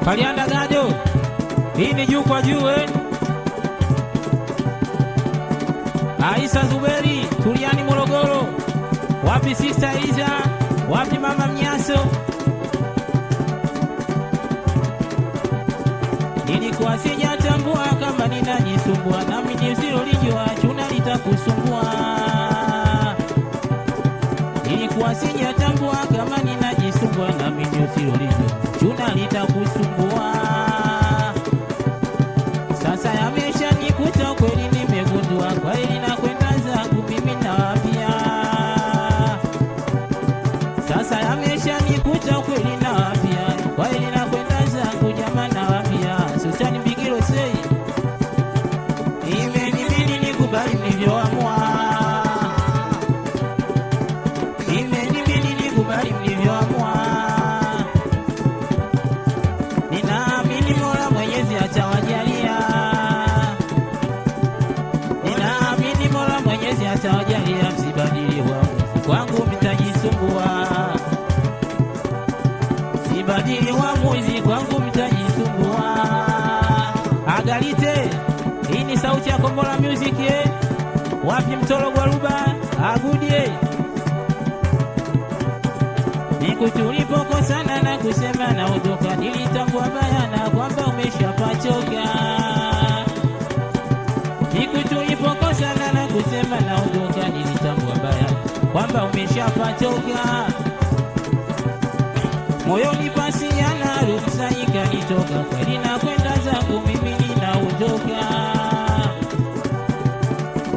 Palianda Gado, hii ni juu kwa juu Aisa Zuberi, Tuliani Morogoro. Wapi Sister Iza, wapi Mama Mnyaso? Nilikuwa sijatambua kama ninajisumbua, nami nisilolijua chuna litakusumbua. Nilikuwa sijatambua kama ninajisumbua, nami nisilolijua chuna litakusumbua. Sasa yameshanikuta kweli, nimegundua kweli na kwenda zangu mimi nawaambia. Sasa yameshanikuta kweli nawaambia, kweli na kwenda zangu jamaa nawaambia. Sultani Bigiro sei, imenibidi nikubali nilivyoamua. Imenibidi nikubali nilivyoamua. Ninaamini Mola Mwenyezi atawajalia. Ninaamini Mola Mwenyezi atawajalia, msibadili kwangu mtajisumbua. Sibadili uamuzi kwangu mtajisumbua. Agalite, hii ni sauti ya Kombola Music Wapi Mtolo Gwaruba, Agudie. Niku tulipokosana na kusema na utoka, nilitambua bayana kwamba umeshapachoka. Niku tulipokosana na kusema na utoka, nilitambua bayana kwamba umeshapachoka. Moyoni pasiana ruksa ikanitoka, kweli na kwenda zangu mimi ninautoka.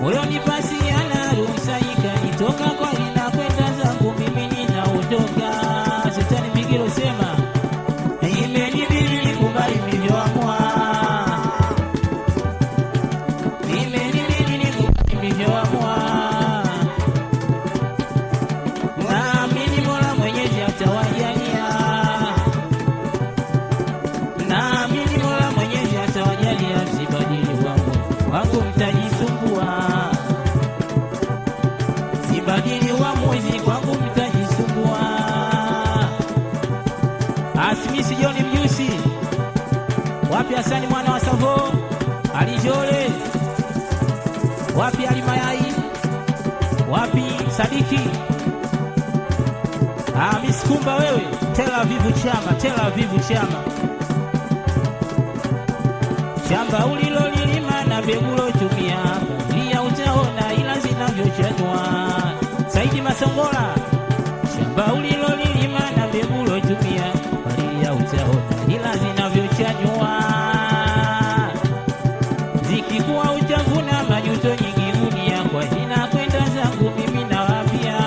Moyoni pasiana ruksa ikanitoka, kweli na kwenda zangu mimi ninautoka. Sultani Bigiro sema, imenibidi nikubali nilivyoamua. Imenibidi nikubali nilivyoamua. Naamini Mola Mwenyezi atawajalia. Naamini Mola Mwenyezi atawajalia, msibadili wangu mtajisumbua. Sibadili uamuzi kwangu mtajisumbua. Asimisi Joni Mjusi, wapi Hasani mwana wa Savo, Alijole, wapi Alimayai, wapi Sadiki, Miskumba wewe, Tel Aviv chama, Tel Aviv chama. Shamba ulilolilima na mbegu ulotumia, lia utaona ila zinavyochanua. Saidi Masongola, shamba ulilolilima na mbegu ulotumia, lia utaona ila zinavyochanua. Zikikuwa utavuna majuto nyingi dunia, kwa jina kwenda zangu mimi nawaambia.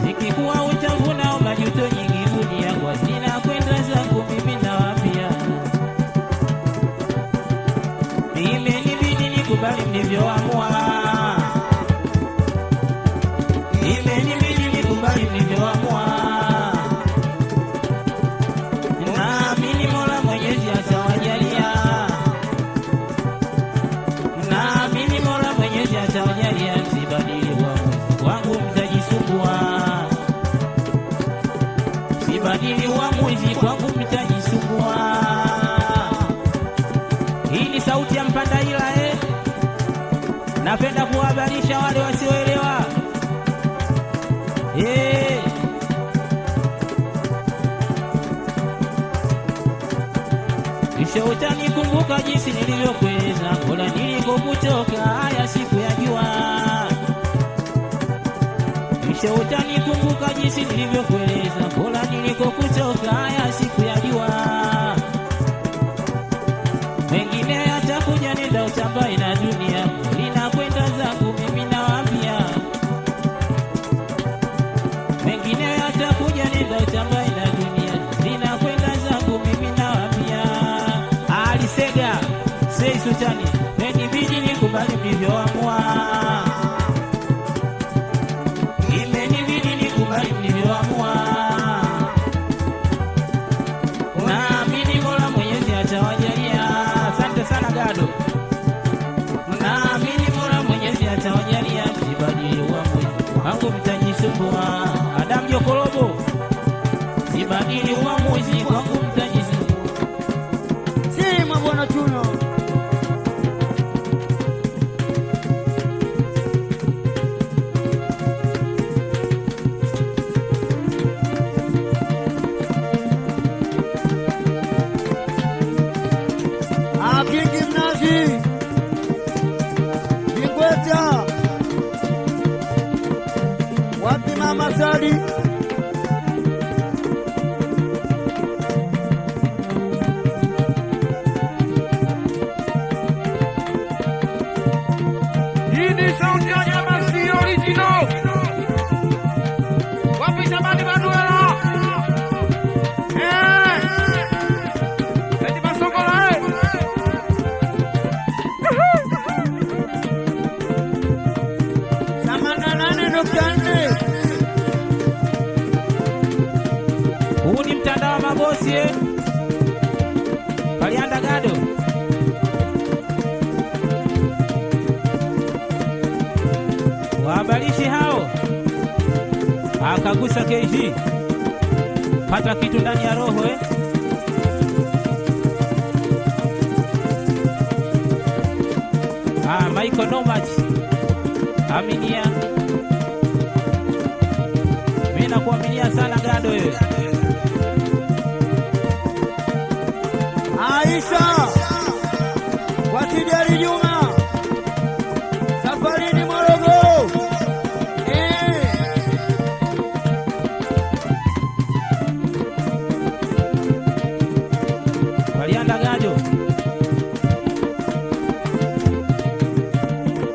Zikikuwa utavuna majuto nyingi dunia, kwa jina kwenda zangu mimi nawaambia. Imenibidi nikubali nilivyoamua. Imenibidi nikubali nilivyoamua. Naamini Mola Mwenyezi atawajalia. Naamini Mola Mwenyezi atawajalia, msibadili wangu mtajisumbua. Msibadili uamuzi kwangu mtajisumbua. Hii ni sauti ya Mpandaila Napenda kuhabarisha wale wasioelewa. Kisha utanikumbuka jinsi nilivyokueleza, Mola nilikokutoka haya siku ya jua. Kisha utanikumbuka jinsi nilivyokueleza, Mola nilikokutoka haya siku ya jua. Wengine atakuja nenda utambai na dunia, linakwenda zangu mimi nawaambia. Wengine atakuja nenda utambai na dunia, linakwenda zangu mimi nawaambia. Alisega sei Sultani, imenibidi nikubali nilivyoamua. Imenibidi nikubali nilivyoamua. Naamini Mola Mwenyezi atawajalia. Asante sana Gado. Naamini Mola Mwenyezi atawajalia, msibadili uamuzi wangu mtajisumbua. Adam Jokolobo, sibadili uamuzi Adija, wapi mama Sadi? Hii ni sauti ya Nyama si original. Wapi Shabani Manuela? Eti Masokola Huu ni mtandao wa mabosi Kalianda Gado. Wahabarishi hao akagusa KG, pata kitu ndani ya roho Michael Nomach aminia, mimi nakuaminia sana Gado wewe. Aisha Wasijari Juma safarini Morogoro. Kalianda Gado,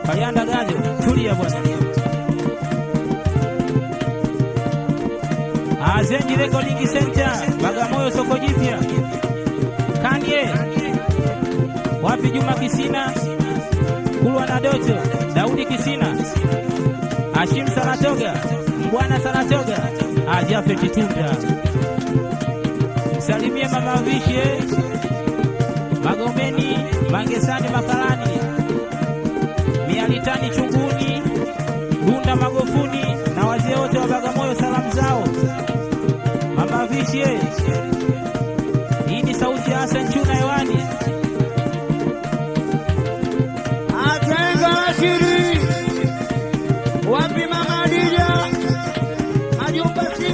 Kalianda Gado, tulia bwana. Azenji Recording Center, Bagamoyo soko jipya. Kanye, wapi Juma Kisina, Kulwa na Doto, Daudi Kisina, Hashim Saratoga, Mbwana Saratoga, Jafet Tunda. Salimie mama Vishe, Magomeni, Mangesani Makarani, Mialitani Chunguni, Bunda Magofuni na wazee wote wa Bagamoyo, salamu zao. Mama Vishe, hii ni sauti ya Hassan Chuna hewani. Atenga Ashiri, wapi mama Adija, Majumba si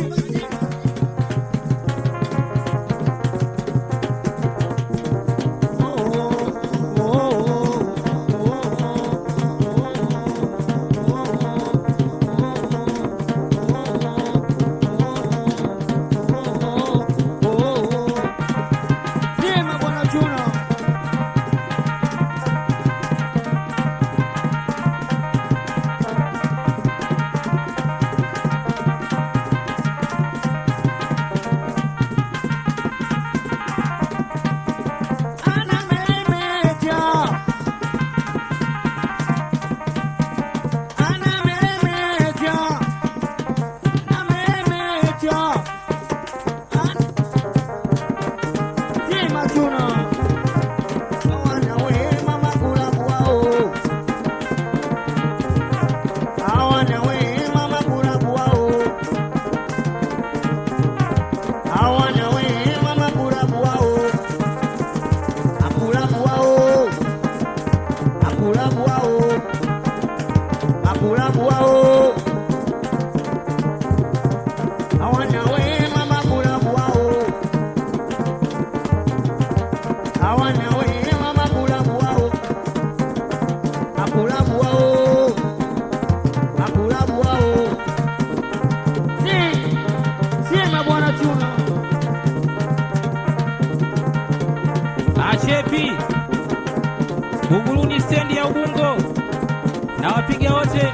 Achepi Buguruni stendi ya Ubungo, na wapiga wote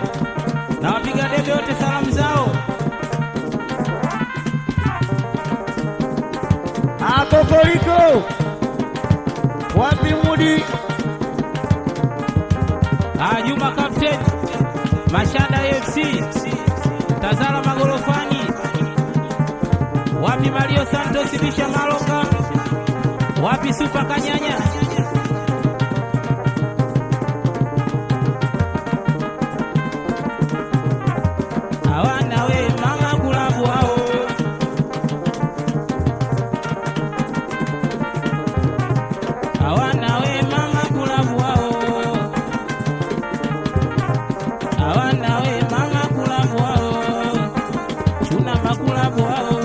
na wapiga debe wote salamu zao. Kokoriko wapi Mudi, Juma Captain Mashanda FC, Tazara Magorofani, wapi Mario Santos Bisha Maloka, wapi Super Kanyanya, hawana we mama kulabu hao, hawana we mama kulabu hao, hawana we mama kulabu hao, tuna makulabu hao,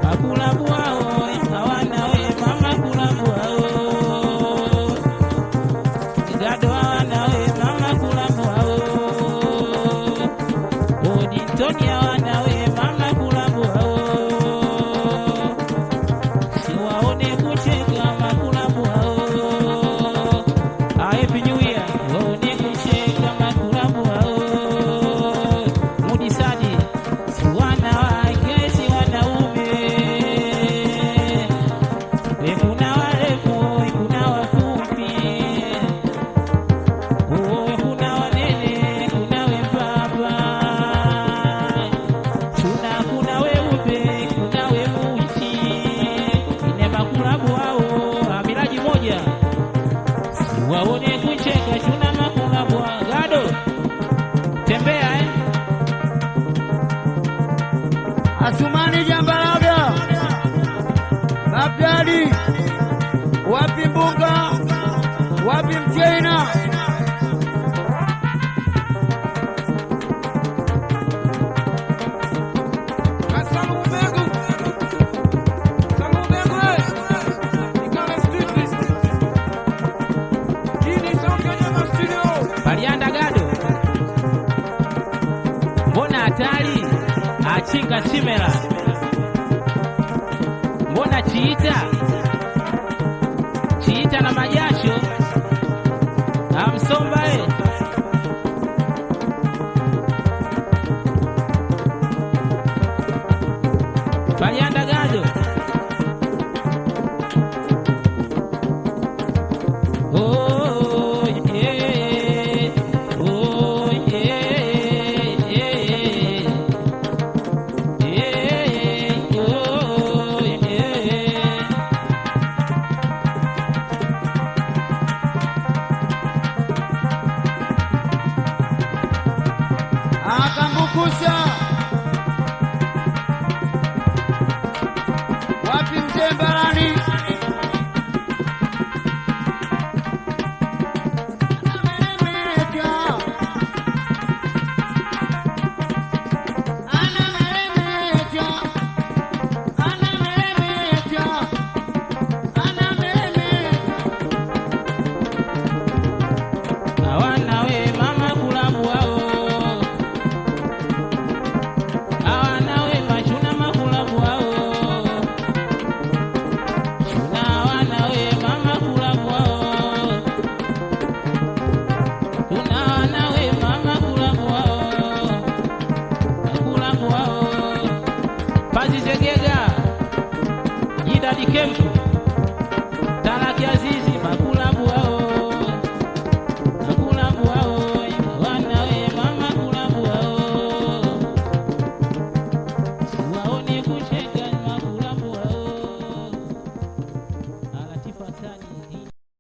makulabu hao, hawana we mama kulabu hao. hatari achinga simela mbona chiita na majasho amsomba Balianda gado akambukusha wapi mzee Mbarani Pazizegega Jida Dikempu